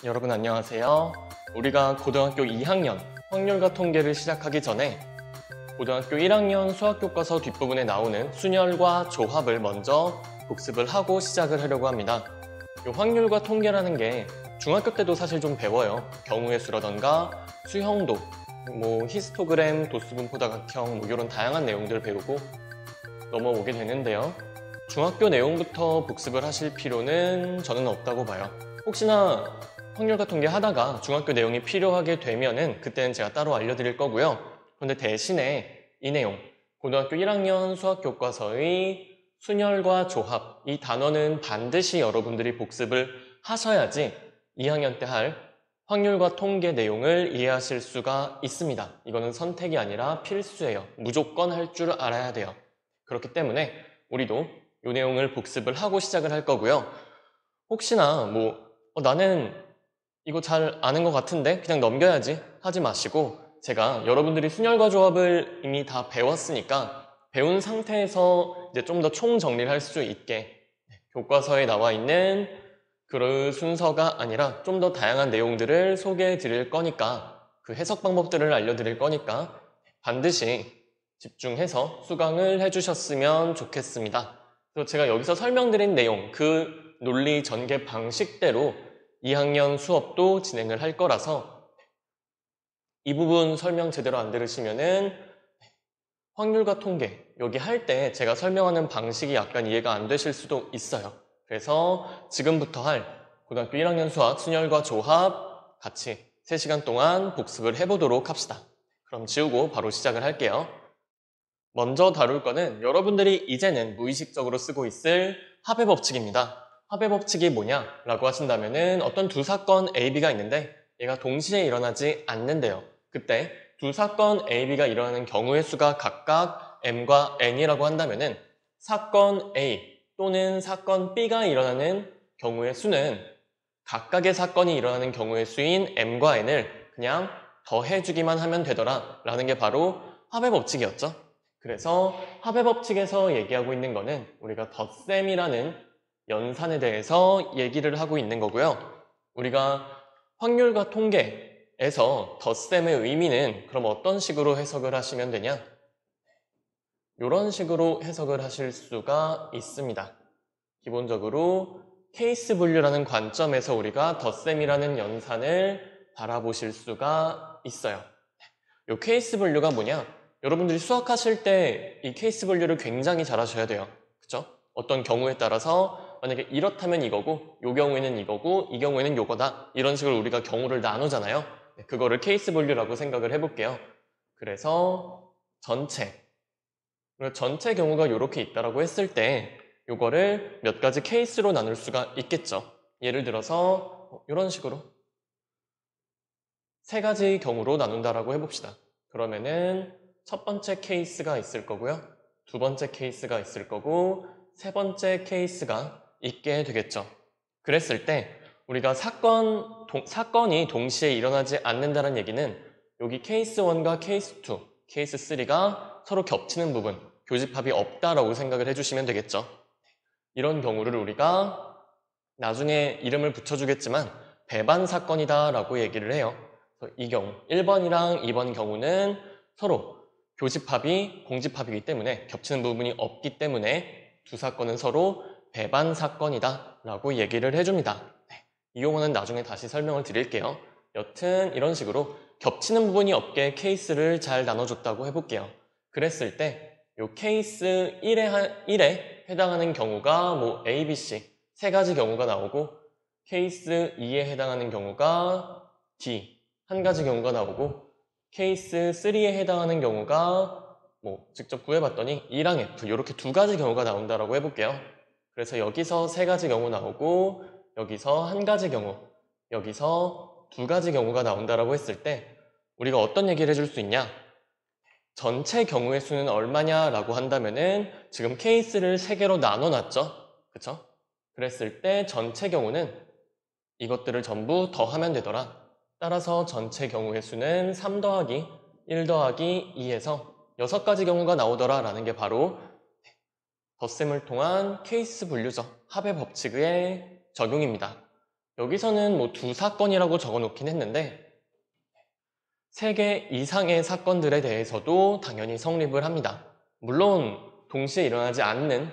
여러분 안녕하세요. 우리가 고등학교 2학년 확률과 통계를 시작하기 전에 고등학교 1학년 수학교과서 뒷부분에 나오는 순열과 조합을 먼저 복습을 하고 시작을 하려고 합니다. 이 확률과 통계라는 게 중학교 때도 사실 좀 배워요. 경우의 수라던가 수형도, 히스토그램, 도수분포다각형 이런 다양한 내용들을 배우고 넘어오게 되는데요. 중학교 내용부터 복습을 하실 필요는 저는 없다고 봐요. 혹시나 확률과 통계 하다가 중학교 내용이 필요하게 되면은 그때는 제가 따로 알려드릴 거고요. 그런데 대신에 이 내용, 고등학교 1학년 수학교과서의 순열과 조합, 이 단어는 반드시 여러분들이 복습을 하셔야지 2학년 때 할 확률과 통계 내용을 이해하실 수가 있습니다. 이거는 선택이 아니라 필수예요. 무조건 할 줄 알아야 돼요. 그렇기 때문에 우리도 이 내용을 복습을 하고 시작을 할 거고요. 혹시나 나는 이거 잘 아는 것 같은데 그냥 넘겨야지 하지 마시고 제가 여러분들이 순열과 조합을 이미 다 배웠으니까 배운 상태에서 이제 좀 더 총정리를 할 수 있게 교과서에 나와 있는 그 순서가 아니라 좀 더 다양한 내용들을 소개해 드릴 거니까 그 해석 방법들을 알려드릴 거니까 반드시 집중해서 수강을 해주셨으면 좋겠습니다. 그래서 제가 여기서 설명드린 내용, 그 논리 전개 방식대로 2학년 수업도 진행을 할 거라서 이 부분 설명 제대로 안 들으시면은 확률과 통계, 여기 할 때 제가 설명하는 방식이 약간 이해가 안 되실 수도 있어요. 그래서 지금부터 할 고등학교 1학년 수학 순열과 조합 같이 3시간 동안 복습을 해보도록 합시다. 그럼 지우고 바로 시작을 할게요. 먼저 다룰 거는 여러분들이 이제는 무의식적으로 쓰고 있을 합의 법칙입니다. 합의 법칙이 뭐냐라고 하신다면은 어떤 두 사건 A, B가 있는데 얘가 동시에 일어나지 않는데요. 그때 두 사건 A, B가 일어나는 경우의 수가 각각 M과 N이라고 한다면은 사건 A 또는 사건 B가 일어나는 경우의 수는 각각의 사건이 일어나는 경우의 수인 M과 N을 그냥 더해주기만 하면 되더라 라는 게 바로 합의 법칙이었죠. 그래서 합의 법칙에서 얘기하고 있는 거는 우리가 덧셈이라는 연산에 대해서 얘기를 하고 있는 거고요. 우리가 확률과 통계에서 덧셈의 의미는 그럼 어떤 식으로 해석을 하시면 되냐? 이런 식으로 해석을 하실 수가 있습니다. 기본적으로 케이스 분류라는 관점에서 우리가 덧셈이라는 연산을 바라보실 수가 있어요. 이 케이스 분류가 뭐냐? 여러분들이 수학하실 때 이 케이스 분류를 굉장히 잘 하셔야 돼요. 그쵸? 어떤 경우에 따라서 만약에 이렇다면 이거고 이 경우에는 이거고 이 경우에는 요거다 이런 식으로 우리가 경우를 나누잖아요. 그거를 케이스 분류라고 생각을 해볼게요. 그래서 전체 경우가 이렇게 있다라고 했을 때 이거를 몇 가지 케이스로 나눌 수가 있겠죠. 예를 들어서 이런 식으로 3가지 경우로 나눈다라고 해봅시다. 그러면은 첫 번째 케이스가 있을 거고요. 두 번째 케이스가 있을 거고 세 번째 케이스가 있게 되겠죠. 그랬을 때 우리가 사건이 동시에 일어나지 않는다는 얘기는 여기 케이스 1과 케이스 2, 케이스 3가 서로 겹치는 부분, 교집합이 없다라고 생각을 해주시면 되겠죠. 이런 경우를 우리가 나중에 이름을 붙여주겠지만 배반 사건이다 라고 얘기를 해요. 이 경우 1번이랑 2번 경우는 서로 교집합이 공집합이기 때문에 겹치는 부분이 없기 때문에 두 사건은 서로 배반 사건이다 라고 얘기를 해줍니다. 이 용어는 나중에 다시 설명을 드릴게요. 여튼 이런 식으로 겹치는 부분이 없게 케이스를 잘 나눠줬다고 해볼게요. 그랬을 때 이 케이스 1에 해당하는 경우가 A, B, C 3가지 경우가 나오고 케이스 2에 해당하는 경우가 D 1가지 경우가 나오고 케이스 3에 해당하는 경우가 직접 구해봤더니 E랑 F 이렇게 2가지 경우가 나온다라고 해볼게요. 그래서 여기서 3가지 경우 나오고 여기서 1가지 경우 여기서 2가지 경우가 나온다라고 했을 때 우리가 어떤 얘기를 해줄 수 있냐? 전체 경우의 수는 얼마냐라고 한다면은 지금 케이스를 3개로 나눠놨죠? 그쵸? 그랬을 때 전체 경우는 이것들을 전부 더하면 되더라. 따라서 전체 경우의 수는 3 더하기 1 더하기 2에서 6가지 경우가 나오더라 라는 게 바로 덧셈을 통한 케이스 분류죠. 합의 법칙의 적용입니다. 여기서는 뭐 두 사건이라고 적어 놓긴 했는데 3개 이상의 사건들에 대해서도 당연히 성립을 합니다. 물론 동시에 일어나지 않는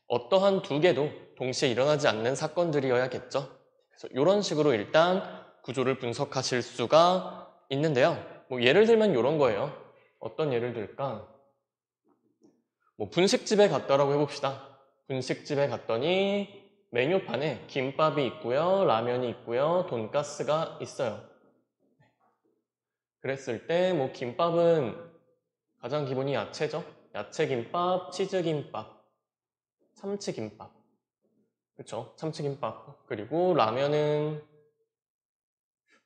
어떠한 2개도 동시에 일어나지 않는 사건들이어야겠죠. 그래서 이런 식으로 일단 구조를 분석하실 수가 있는데요. 뭐 예를 들면 이런 거예요. 어떤 예를 들까? 뭐 분식집에 갔다라고 해봅시다. 분식집에 갔더니 메뉴판에 김밥이 있고요, 라면이 있고요, 돈가스가 있어요. 그랬을 때 뭐 김밥은 가장 기본이 야채죠. 야채김밥, 치즈김밥, 참치김밥. 그렇죠? 참치김밥. 그리고 라면은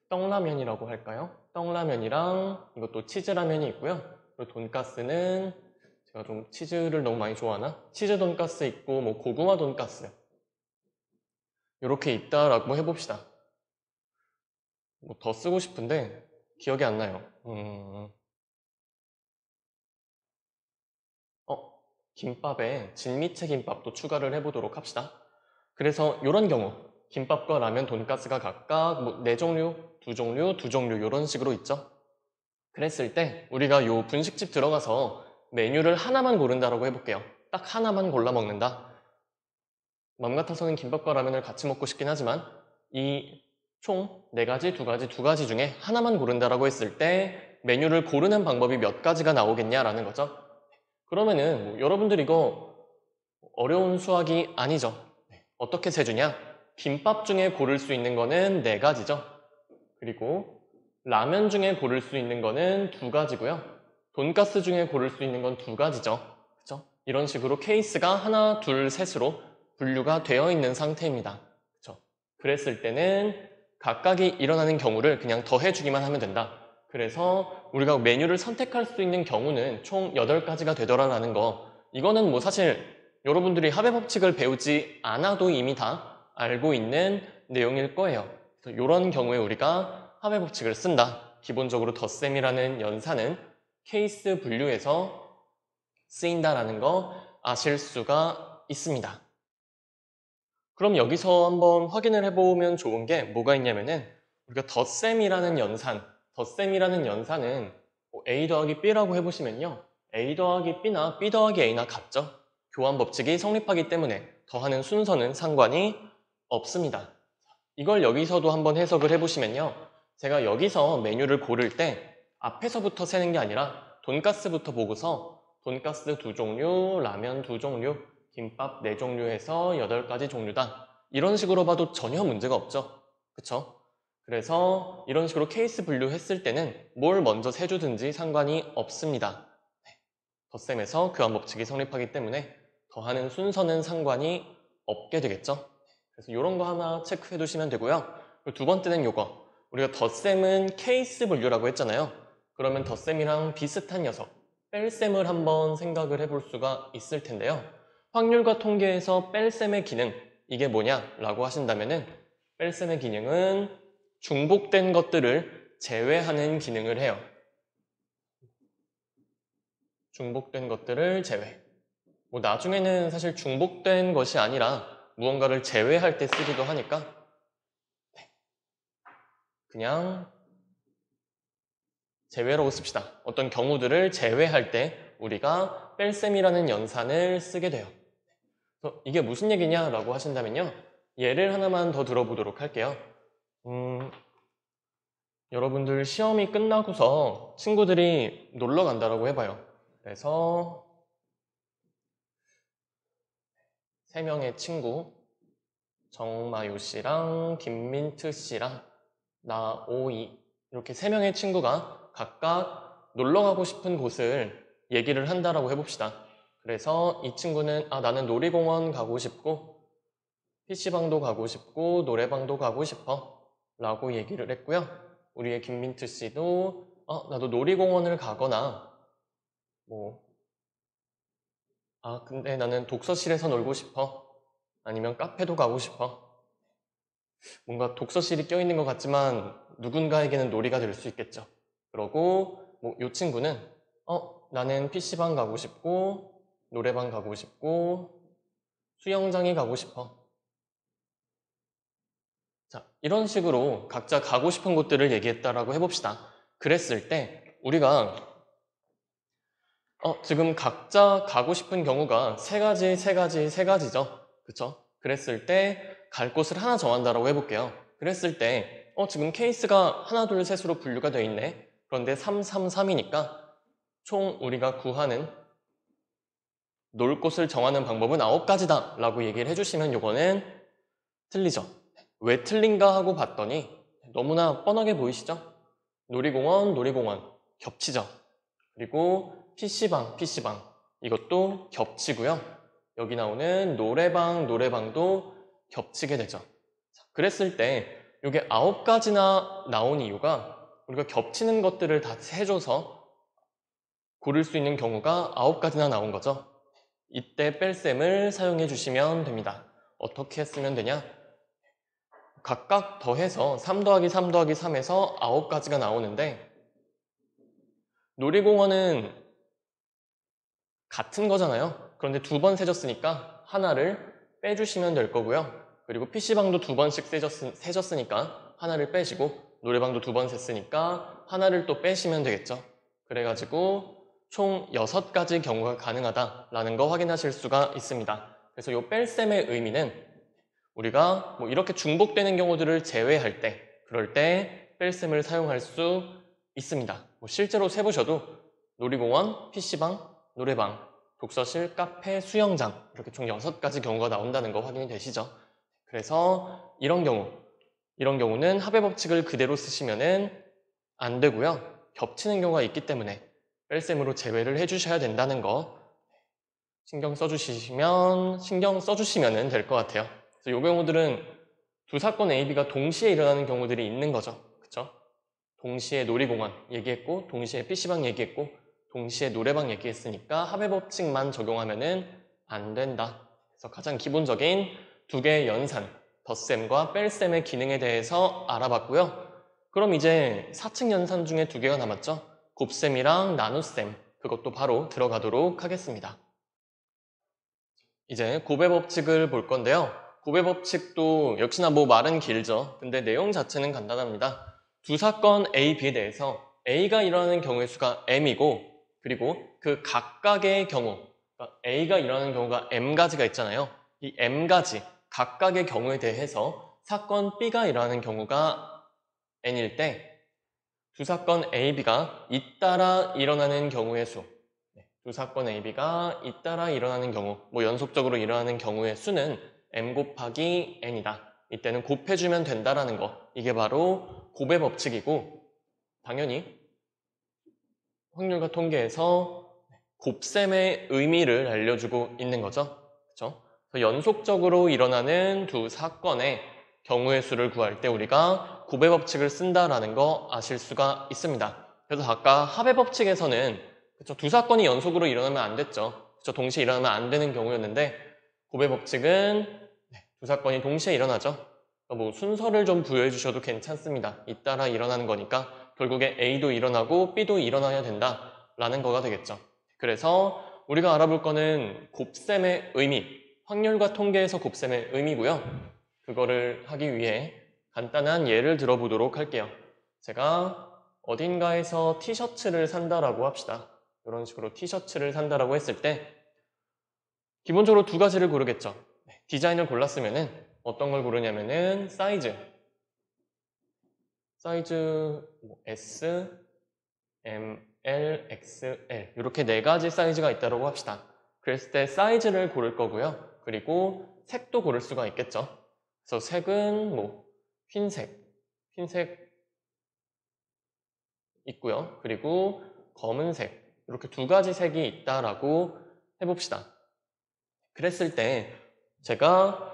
떡라면이라고 할까요? 떡라면이랑 이것도 치즈라면이 있고요. 그리고 돈가스는 제가 좀 치즈를 너무 많이 좋아하나? 치즈 돈가스 있고 뭐 고구마 돈가스 이렇게 있다라고 해봅시다. 뭐 더 쓰고 싶은데 기억이 안 나요. 김밥에 진미채 김밥도 추가를 해보도록 합시다. 그래서 이런 경우 김밥과 라면, 돈가스가 각각 뭐 4종류, 2종류, 2종류 이런 식으로 있죠. 그랬을 때 우리가 요 분식집 들어가서 메뉴를 하나만 고른다라고 해볼게요. 딱 하나만 골라 먹는다. 맘 같아서는 김밥과 라면을 같이 먹고 싶긴 하지만 이 총 4가지, 2가지, 2가지 중에 하나만 고른다라고 했을 때 메뉴를 고르는 방법이 몇 가지가 나오겠냐라는 거죠. 그러면은 뭐 여러분들 이거 어려운 수학이 아니죠. 어떻게 세주냐? 김밥 중에 고를 수 있는 거는 4가지죠. 그리고 라면 중에 고를 수 있는 거는 2가지고요. 돈가스 중에 고를 수 있는 건 2가지죠. 그렇죠? 이런 식으로 케이스가 하나, 둘, 셋으로 분류가 되어 있는 상태입니다. 그렇죠? 그랬을 때는 각각이 일어나는 경우를 그냥 더해주기만 하면 된다. 그래서 우리가 메뉴를 선택할 수 있는 경우는 총 8가지가 되더라라는 거. 이거는 뭐 사실 여러분들이 합의 법칙을 배우지 않아도 이미 다 알고 있는 내용일 거예요. 그래서 이런 경우에 우리가 합의 법칙을 쓴다. 기본적으로 덧셈이라는 연산은 케이스 분류에서 쓰인다라는 거 아실 수가 있습니다. 그럼 여기서 한번 확인을 해보면 좋은 게 뭐가 있냐면은 우리가 덧셈이라는 연산은 뭐 A 더하기 B라고 해보시면요. A 더하기 B나 B 더하기 A나 같죠? 교환 법칙이 성립하기 때문에 더하는 순서는 상관이 없습니다. 이걸 여기서도 한번 해석을 해보시면요. 제가 여기서 메뉴를 고를 때 앞에서부터 세는 게 아니라 돈가스부터 보고서 돈가스 2종류, 라면 2종류, 김밥 4종류 해서 8가지 종류다. 이런 식으로 봐도 전혀 문제가 없죠. 그쵸? 그래서 이런 식으로 케이스 분류했을 때는 뭘 먼저 세주든지 상관이 없습니다. 덧셈에서 교환 법칙이 성립하기 때문에 더하는 순서는 상관이 없게 되겠죠. 그래서 이런 거 하나 체크해 두시면 되고요. 그리고 2번째는 요거. 우리가 덧셈은 케이스 분류라고 했잖아요. 그러면 덧셈이랑 비슷한 녀석, 뺄셈을 한번 생각을 해볼 수가 있을 텐데요. 확률과 통계에서 뺄셈의 기능, 이게 뭐냐라고 하신다면은 뺄셈의 기능은 중복된 것들을 제외하는 기능을 해요. 중복된 것들을 제외. 뭐 나중에는 사실 중복된 것이 아니라 무언가를 제외할 때 쓰기도 하니까 그냥 제외라고 씁시다. 어떤 경우들을 제외할 때 우리가 뺄셈이라는 연산을 쓰게 돼요. 그래서 이게 무슨 얘기냐라고 하신다면요. 예를 하나만 더 들어보도록 할게요. 여러분들 시험이 끝나고서 친구들이 놀러 간다라고 해봐요. 그래서 3명의 친구 정마유 씨랑 김민트 씨랑 나 오이 이렇게 3명의 친구가 각각 놀러 가고 싶은 곳을 얘기를 한다라고 해봅시다. 그래서 이 친구는 나는 놀이공원 가고 싶고 PC방도 가고 싶고 노래방도 가고 싶어 라고 얘기를 했고요. 우리의 김민트 씨도 나도 놀이공원을 가거나 근데 나는 독서실에서 놀고 싶어 아니면 카페도 가고 싶어. 뭔가 독서실이 껴있는 것 같지만 누군가에게는 놀이가 될 수 있겠죠. 그러고 이 친구는 나는 PC방 가고 싶고 노래방 가고 싶고 수영장에 가고 싶어. 자, 이런 식으로 각자 가고 싶은 곳들을 얘기했다라고 해봅시다. 그랬을 때 우리가 지금 각자 가고 싶은 경우가 세 가지죠. 그쵸? 그랬을 때 갈 곳을 하나 정한다라고 해볼게요. 그랬을 때 지금 케이스가 하나, 둘, 셋으로 분류가 되어 있네. 그런데 3, 3, 3이니까 총 우리가 구하는 놀 곳을 정하는 방법은 9가지다 라고 얘기를 해주시면 요거는 틀리죠. 왜 틀린가 하고 봤더니 너무나 뻔하게 보이시죠? 놀이공원 겹치죠. 그리고 PC방 이것도 겹치고요. 여기 나오는 노래방도 겹치게 되죠. 자, 그랬을 때 이게 9가지나 나온 이유가 우리가 겹치는 것들을 다 해줘서 고를 수 있는 경우가 9가지나 나온 거죠. 이때 뺄셈을 사용해 주시면 됩니다. 어떻게 쓰면 되냐? 각각 더해서 3 더하기 3 더하기 3에서 9가지가 나오는데 놀이공원은 같은 거잖아요. 그런데 2번 세졌으니까 하나를 빼주시면 될 거고요. 그리고 PC방도 2번씩 세졌으니까 하나를 빼시고 노래방도 2번 셌으니까 하나를 또 빼시면 되겠죠. 그래가지고 총 6가지 경우가 가능하다라는 거 확인하실 수가 있습니다. 그래서 이 뺄셈의 의미는 우리가 이렇게 중복되는 경우들을 제외할 때 그럴 때 뺄셈을 사용할 수 있습니다. 실제로 세보셔도 놀이공원, PC방, 노래방, 독서실, 카페, 수영장 이렇게 총 6가지 경우가 나온다는 거 확인이 되시죠? 그래서 이런 경우는 합의 법칙을 그대로 쓰시면은 안 되고요. 겹치는 경우가 있기 때문에 뺄셈으로 제외를 해주셔야 된다는 거 신경 써주시면 될 것 같아요. 그래서 이 경우들은 두 사건 A, B가 동시에 일어나는 경우들이 있는 거죠. 그쵸? 동시에 놀이공원 얘기했고 동시에 PC방 얘기했고 동시에 노래방 얘기했으니까 합의 법칙만 적용하면은 안 된다. 그래서 가장 기본적인 두 개의 연산, 덧셈과 뺄셈의 기능에 대해서 알아봤고요. 그럼 이제 4층 연산 중에 2개가 남았죠. 곱셈이랑 나눗셈, 그것도 바로 들어가도록 하겠습니다. 이제 곱의 법칙을 볼 건데요. 곱의 법칙도 역시나 말은 길죠. 근데 내용 자체는 간단합니다. 두 사건 A, B에 대해서 A가 일어나는 경우의 수가 M이고 그리고 그 각각의 경우 그러니까 A가 일어나는 경우가 M가지가 있잖아요. 이 M가지 각각의 경우에 대해서 사건 B가 일어나는 경우가 N일 때 두 사건 A, B가 잇따라 일어나는 경우의 수 두 사건 A, B가 잇따라 일어나는 경우 연속적으로 일어나는 경우의 수는 M 곱하기 N이다. 이때는 곱해주면 된다라는 거 이게 바로 곱의 법칙이고 당연히 확률과 통계에서 곱셈의 의미를 알려주고 있는 거죠. 그렇죠? 연속적으로 일어나는 두 사건의 경우의 수를 구할 때 우리가 곱의 법칙을 쓴다라는 거 아실 수가 있습니다. 그래서 아까 합의 법칙에서는 그렇죠? 두 사건이 연속으로 일어나면 안 됐죠. 그렇죠? 동시에 일어나면 안 되는 경우였는데 곱의 법칙은 두 사건이 동시에 일어나죠. 순서를 좀 부여해 주셔도 괜찮습니다. 잇따라 일어나는 거니까 결국에 A도 일어나고 B도 일어나야 된다라는 거가 되겠죠. 그래서 우리가 알아볼 거는 곱셈의 의미, 확률과 통계에서 곱셈의 의미고요. 그거를 하기 위해 간단한 예를 들어보도록 할게요. 제가 어딘가에서 티셔츠를 산다라고 합시다. 이런 식으로 티셔츠를 산다라고 했을 때 기본적으로 2가지를 고르겠죠. 디자인을 골랐으면은 어떤 걸 고르냐면은 사이즈 S, M, L, XL 이렇게 4가지 사이즈가 있다고 합시다. 그랬을 때 사이즈를 고를 거고요. 그리고 색도 고를 수가 있겠죠. 그래서 색은 흰색 있고요. 그리고 검은색 이렇게 2가지 색이 있다라고 해봅시다. 그랬을 때 제가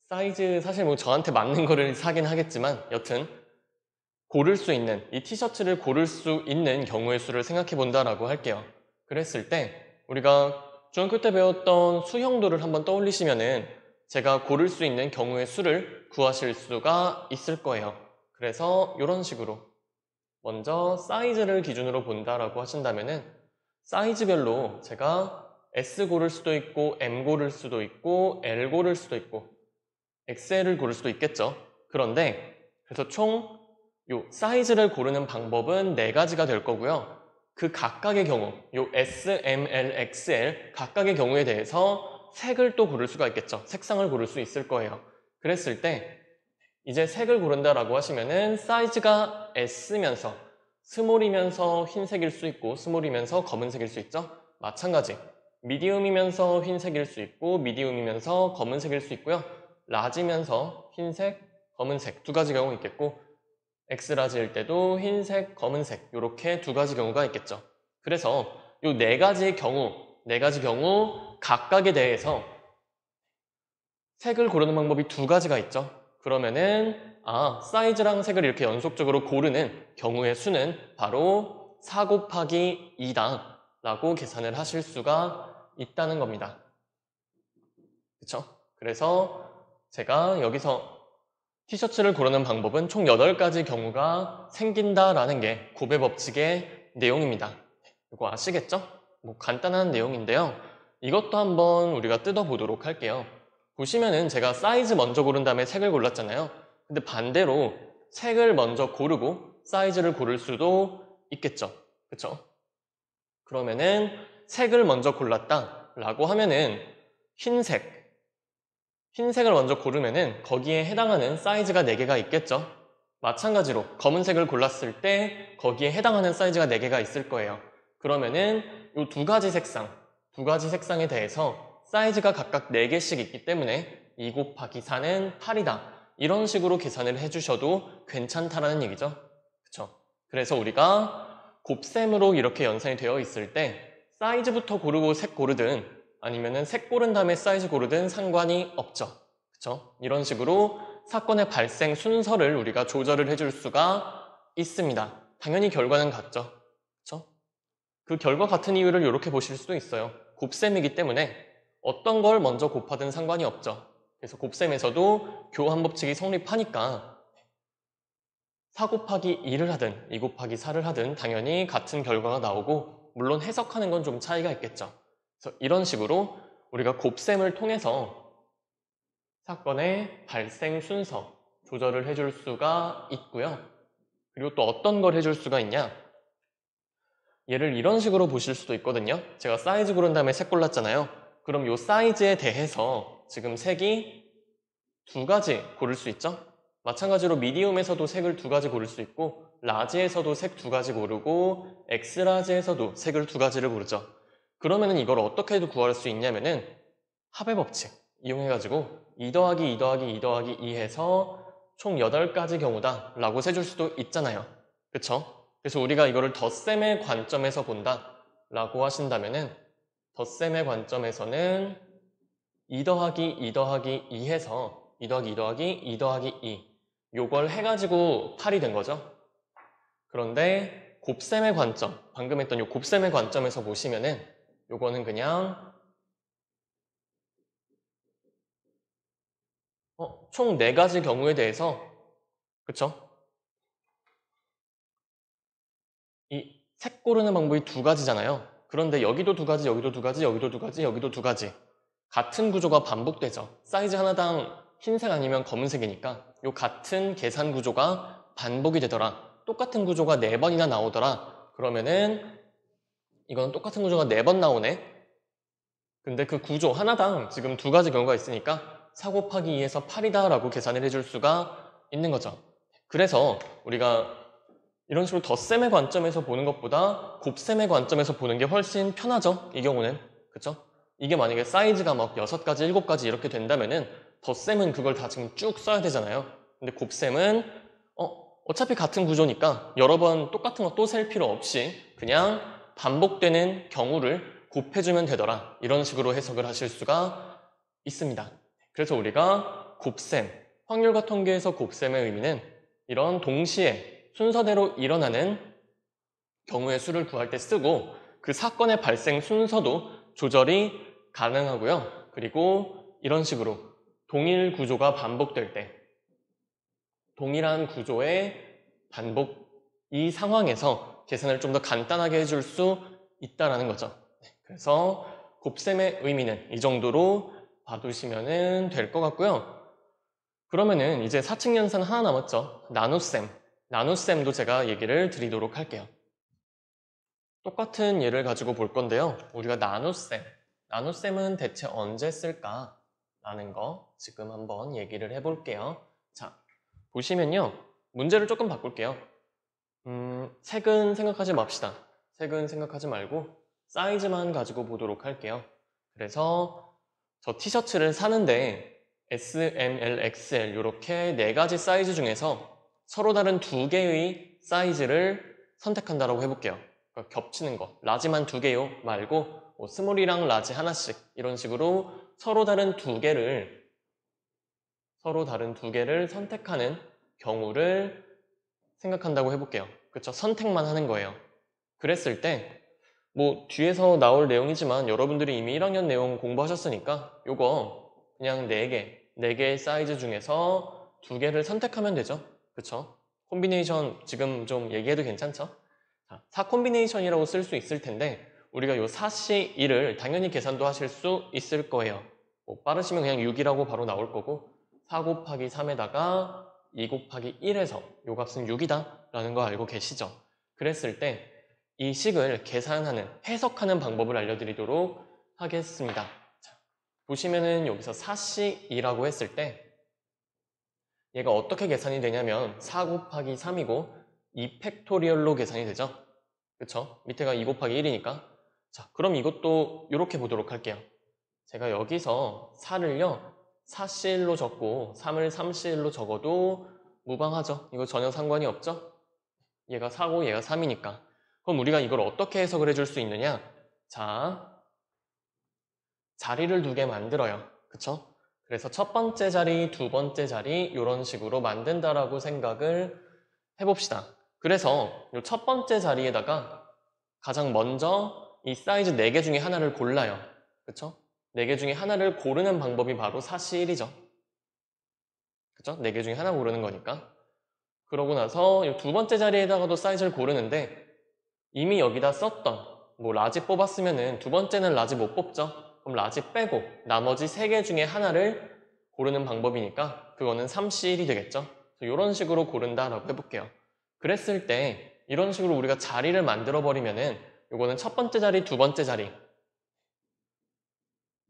사이즈 사실 저한테 맞는 거를 사긴 하겠지만 여튼 고를 수 있는 이 티셔츠를 고를 수 있는 경우의 수를 생각해 본다라고 할게요. 그랬을 때 우리가 중학교 때 배웠던 수형도를 한번 떠올리시면은 제가 고를 수 있는 경우의 수를 구하실 수가 있을 거예요. 그래서 이런 식으로 먼저 사이즈를 기준으로 본다라고 하신다면은 사이즈별로 제가 S 고를 수도 있고 M 고를 수도 있고 L 고를 수도 있고 XL을 고를 수도 있겠죠. 그런데 그래서 총 요 사이즈를 고르는 방법은 4가지가 될 거고요. 그 각각의 경우, 요 S, M, L, XL 각각의 경우에 대해서 색을 또 고를 수가 있겠죠. 색상을 고를 수 있을 거예요. 그랬을 때 이제 색을 고른다라고 하시면은 사이즈가 S면서 스몰이면서 흰색일 수 있고 스몰이면서 검은색일 수 있죠. 마찬가지 미디움이면서 흰색일 수 있고 미디움이면서 검은색일 수 있고요. 라지면서 흰색, 검은색 2가지 경우 있겠고 X라지일 때도 흰색, 검은색 이렇게 2가지 경우가 있겠죠. 그래서 이 4가지 경우 각각에 대해서 색을 고르는 방법이 2가지가 있죠. 그러면은 사이즈랑 색을 이렇게 연속적으로 고르는 경우의 수는 바로 4 곱하기 2다 라고 계산을 하실 수가 있다는 겁니다. 그쵸? 그래서 제가 여기서 티셔츠를 고르는 방법은 총 8가지 경우가 생긴다라는 게 곱의 법칙의 내용입니다. 이거 아시겠죠? 뭐 간단한 내용인데요. 이것도 한번 우리가 뜯어보도록 할게요. 보시면은 제가 사이즈 먼저 고른 다음에 색을 골랐잖아요. 근데 반대로 색을 먼저 고르고 사이즈를 고를 수도 있겠죠. 그쵸? 그러면은 색을 먼저 골랐다라고 하면은 흰색을 먼저 고르면은 거기에 해당하는 사이즈가 4개가 있겠죠. 마찬가지로 검은색을 골랐을 때 거기에 해당하는 사이즈가 4개가 있을 거예요. 그러면은 이 2가지 색상에 대해서 사이즈가 각각 4개씩 있기 때문에 2 곱하기 4는 8이다. 이런 식으로 계산을 해주셔도 괜찮다라는 얘기죠. 그쵸? 그래서 우리가 곱셈으로 이렇게 연산이 되어 있을 때 사이즈부터 고르고 색 고르든 아니면은 색 고른 다음에 사이즈 고르든 상관이 없죠. 그쵸? 이런 식으로 사건의 발생 순서를 우리가 조절을 해줄 수가 있습니다. 당연히 결과는 같죠. 그쵸? 그 결과 같은 이유를 이렇게 보실 수도 있어요. 곱셈이기 때문에 어떤 걸 먼저 곱하든 상관이 없죠. 그래서 곱셈에서도 교환 법칙이 성립하니까 4 곱하기 2를 하든 2 곱하기 4를 하든 당연히 같은 결과가 나오고 물론 해석하는 건 좀 차이가 있겠죠. 그래서 이런 식으로 우리가 곱셈을 통해서 사건의 발생 순서 조절을 해줄 수가 있고요. 그리고 또 어떤 걸 해줄 수가 있냐? 얘를 이런 식으로 보실 수도 있거든요. 제가 사이즈 고른 다음에 색 골랐잖아요. 그럼 이 사이즈에 대해서 지금 색이 2가지 고를 수 있죠? 마찬가지로 미디움에서도 색을 2가지 고를 수 있고 라지에서도 색 2가지 고르고 엑스라지에서도 색을 2가지를 고르죠. 그러면은 이걸 어떻게 구할 수 있냐면은 합의 법칙 이용해가지고 2 더하기 2 더하기 2 더하기 2 해서 총 8가지 경우다 라고 세줄 수도 있잖아요. 그쵸? 그래서 우리가 이거를 덧셈의 관점에서 본다 라고 하신다면은 덧셈의 관점에서는 2 더하기 2 더하기 2 해서 2 더하기 2 더하기 2 더하기 2 요걸 해가지고 8이 된 거죠. 그런데 곱셈의 관점, 방금 했던 요 곱셈의 관점에서 보시면은 요거는 그냥 총 4가지 경우에 대해서 그쵸? 이 색 고르는 방법이 2가지잖아요. 그런데 여기도 2가지, 여기도 2가지, 여기도 2가지, 여기도 2가지 같은 구조가 반복되죠. 사이즈 하나당 흰색 아니면 검은색이니까 요 같은 계산 구조가 반복이 되더라. 똑같은 구조가 4번이나 나오더라. 그러면은 이거는 똑같은 구조가 4번 나오네. 근데 그 구조 하나당 지금 2가지 경우가 있으니까 4 곱하기 2에서 8이다 라고 계산을 해줄 수가 있는 거죠. 그래서 우리가 이런 식으로 덧셈의 관점에서 보는 것보다 곱셈의 관점에서 보는 게 훨씬 편하죠. 이 경우는. 그쵸? 이게 만약에 사이즈가 막 6가지, 7가지 이렇게 된다면은 덧셈은 그걸 다 지금 쭉 써야 되잖아요. 근데 곱셈은 어차피 같은 구조니까 여러 번 똑같은 거 또 셀 필요 없이 그냥 반복되는 경우를 곱해주면 되더라. 이런 식으로 해석을 하실 수가 있습니다. 그래서 우리가 곱셈, 확률과 통계에서 곱셈의 의미는 이런 동시에 순서대로 일어나는 경우의 수를 구할 때 쓰고 그 사건의 발생 순서도 조절이 가능하고요. 그리고 이런 식으로 동일 구조가 반복될 때 동일한 구조의 반복 이 상황에서 계산을 좀 더 간단하게 해줄 수 있다는 거죠. 그래서 곱셈의 의미는 이 정도로 봐두시면 될 것 같고요. 그러면은 이제 4층 연산 하나 남았죠. 나눗셈. 나눗셈도 제가 얘기를 드리도록 할게요. 똑같은 예를 가지고 볼 건데요. 우리가 나눗셈은 대체 언제 쓸까? 라는 거 지금 한번 얘기를 해볼게요. 자, 보시면요. 문제를 조금 바꿀게요. 색은 생각하지 맙시다. 색은 생각하지 말고 사이즈만 가지고 보도록 할게요. 그래서 저 티셔츠를 사는데 S, M, L, XL 이렇게 4가지 사이즈 중에서 서로 다른 2개의 사이즈를 선택한다고 해볼게요. 그러니까 겹치는 거, 라지만 2개요 말고 뭐 스몰이랑 라지 하나씩 이런 식으로 서로 다른 2개를 선택하는 경우를 생각한다고 해볼게요. 그쵸? 선택만 하는 거예요. 그랬을 때 뭐 뒤에서 나올 내용이지만 여러분들이 이미 1학년 내용 공부하셨으니까 요거 그냥 4개의 사이즈 중에서 2개를 선택하면 되죠. 그쵸? 콤비네이션 지금 좀 얘기해도 괜찮죠? 자, 4콤비네이션이라고 쓸 수 있을 텐데 우리가 요 4시 1을 당연히 계산도 하실 수 있을 거예요. 뭐 빠르시면 그냥 6이라고 바로 나올 거고 4 곱하기 3에다가 2 곱하기 1에서 요 값은 6이다 라는 거 알고 계시죠? 그랬을 때 이 식을 계산하는, 해석하는 방법을 알려드리도록 하겠습니다. 자, 보시면은 여기서 4시2라고 했을 때 얘가 어떻게 계산이 되냐면 4 곱하기 3이고 2 팩토리얼로 계산이 되죠? 그쵸? 밑에가 2 곱하기 1이니까. 자, 그럼 이것도 이렇게 보도록 할게요. 제가 여기서 4를요 4C1로 적고 3을 3C1로 적어도 무방하죠? 이거 전혀 상관이 없죠? 얘가 4고 얘가 3이니까. 그럼 우리가 이걸 어떻게 해석을 해줄 수 있느냐? 자, 자리를 2개 만들어요. 그쵸? 그래서 첫 번째 자리, 두 번째 자리 이런 식으로 만든다라고 생각을 해봅시다. 그래서 이 첫 번째 자리에다가 가장 먼저 이 사이즈 4개 중에 하나를 골라요. 그쵸? 4개 중에 하나를 고르는 방법이 바로 4C1이죠. 그쵸? 4개 중에 하나 고르는 거니까. 그러고 나서 이 두 번째 자리에다가도 사이즈를 고르는데 이미 여기다 썼던 뭐 라지 뽑았으면은 두 번째는 라지 못 뽑죠. 그럼 라지 빼고 나머지 3개 중에 하나를 고르는 방법이니까 그거는 3C1이 되겠죠. 이런 식으로 고른다라고 해볼게요. 그랬을 때 이런 식으로 우리가 자리를 만들어 버리면은 이거는 첫 번째 자리, 두 번째 자리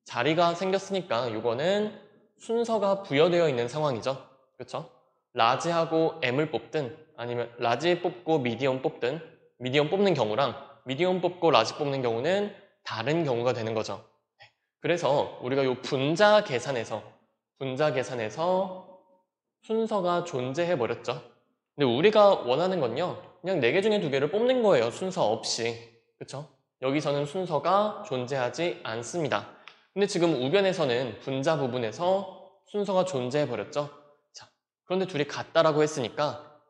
자리가 생겼으니까 이거는 순서가 부여되어 있는 상황이죠. 그렇죠? 라지하고 M을 뽑든 아니면 라지 뽑고 미디엄 뽑든 미디엄 뽑는 경우랑 미디엄 뽑고 라지 뽑는 경우는 다른 경우가 되는 거죠. 그래서 우리가 이 분자 계산에서 순서가 존재해 버렸죠. 근데 우리가 원하는 건요. 그냥 4개 중에 2개를 뽑는 거예요. 순서 없이. 그쵸? 여기서는 순서가 존재하지 않습니다. 근데 지금 우변에서는 분자 부분에서 순서가 존재해 버렸죠. 자, 그런데 둘이 같다라고 했으니까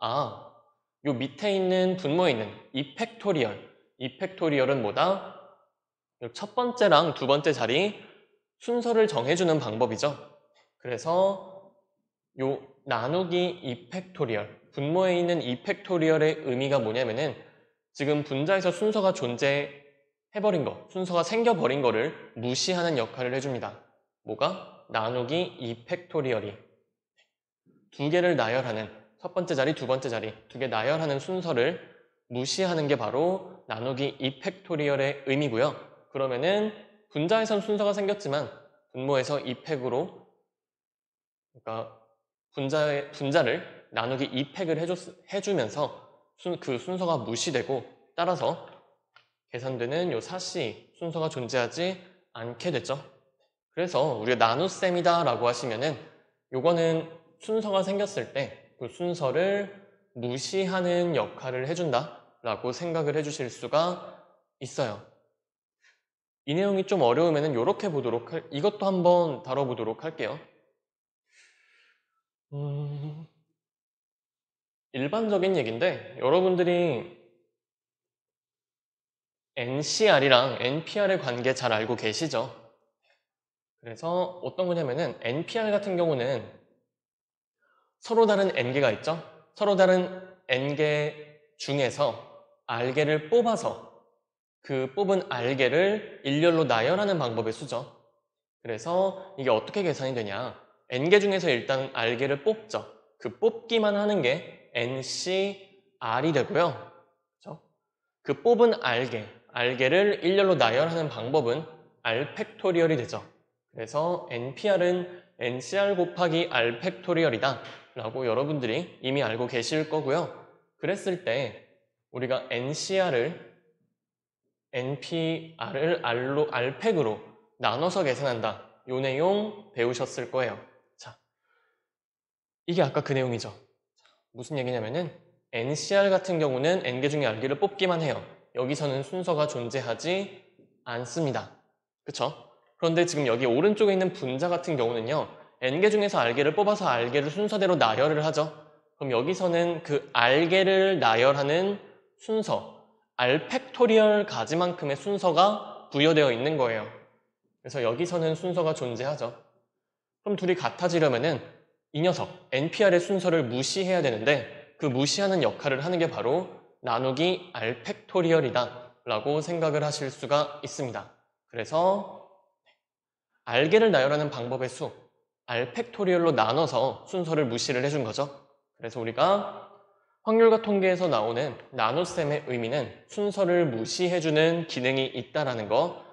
요 밑에 있는 분모에 있는 이 팩토리얼은 뭐다? 첫 번째랑 두 번째 자리 순서를 정해주는 방법이죠. 그래서 요 나누기 2 팩토리얼 분모에 있는 2 팩토리얼의 의미가 뭐냐면은 지금 분자에서 순서가 존재해버린 거, 순서가 생겨버린 거를 무시하는 역할을 해줍니다. 뭐가? 나누기 2 팩토리얼이 2개를 나열하는 첫 번째 자리, 두 번째 자리 2개 나열하는 순서를 무시하는 게 바로 나누기 2 팩토리얼의 의미고요. 그러면은 분자에선 순서가 생겼지만 분모에서 2팩으로 그러니까 분자를 나누기 2팩을 해주면서 그 순서가 무시되고 따라서 계산되는 요 4C 순서가 존재하지 않게 됐죠. 그래서 우리가 나눗셈이다 라고 하시면은 요거는 순서가 생겼을 때 그 순서를 무시하는 역할을 해준다 라고 생각을 해주실 수가 있어요. 이 내용이 좀 어려우면은 요렇게 이것도 한번 다뤄보도록 할게요. 일반적인 얘기인데 여러분들이 NCR이랑 NPR의 관계 잘 알고 계시죠? 그래서 어떤 거냐면은 NPR 같은 경우는 서로 다른 N개가 있죠? 서로 다른 N개 중에서 R개를 뽑아서 그 뽑은 알게를 일렬로 나열하는 방법의 수죠. 그래서 이게 어떻게 계산이 되냐? n개 중에서 일단 알게를 뽑죠. 그 뽑기만 하는 게 NCR이 되고요. 그렇죠? 그 뽑은 알게를 일렬로 나열하는 방법은 R 팩토리얼이 되죠. 그래서 NPR은 NCR 곱하기 R 팩토리얼이다 라고 여러분들이 이미 알고 계실 거고요. 그랬을 때 우리가 NCR을 NPR을 R팩으로 나눠서 계산한다. 요 내용 배우셨을 거예요. 자, 이게 아까 그 내용이죠. 무슨 얘기냐면은 NCR 같은 경우는 n개 중에 알게를 뽑기만 해요. 여기서는 순서가 존재하지 않습니다. 그쵸? 그런데 지금 여기 오른쪽에 있는 분자 같은 경우는요. n개 중에서 알게를 뽑아서 알게를 순서대로 나열을 하죠. 그럼 여기서는 그 알게를 나열하는 순서, R 팩토리얼 가지만큼의 순서가 부여되어 있는 거예요. 그래서 여기서는 순서가 존재하죠. 그럼 둘이 같아지려면은 이 녀석, NPR의 순서를 무시해야 되는데 그 무시하는 역할을 하는 게 바로 나누기 R 팩토리얼이다 라고 생각을 하실 수가 있습니다. 그래서 알게를 나열하는 방법의 수, R 팩토리얼로 나눠서 순서를 무시를 해준 거죠. 그래서 우리가 확률과 통계에서 나오는 나눗셈의 의미는 순서를 무시해주는 기능이 있다라는 거,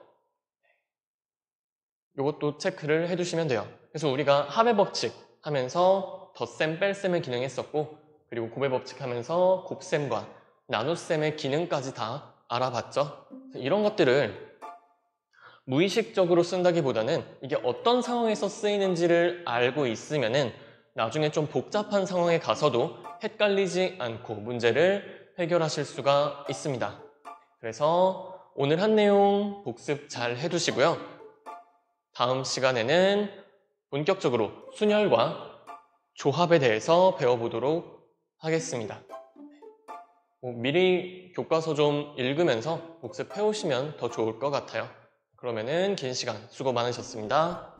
이것도 체크를 해두시면 돼요. 그래서 우리가 합의 법칙 하면서 덧셈, 뺄셈의 기능 했었고, 그리고 곱의 법칙 하면서 곱셈과 나눗셈의 기능까지 다 알아봤죠. 이런 것들을 무의식적으로 쓴다기보다는 이게 어떤 상황에서 쓰이는지를 알고 있으면은 나중에 좀 복잡한 상황에 가서도 헷갈리지 않고 문제를 해결하실 수가 있습니다. 그래서 오늘 한 내용 복습 잘 해두시고요. 다음 시간에는 본격적으로 순열과 조합에 대해서 배워보도록 하겠습니다. 미리 교과서 좀 읽으면서 복습해 오시면 더 좋을 것 같아요. 그러면은 긴 시간 수고 많으셨습니다.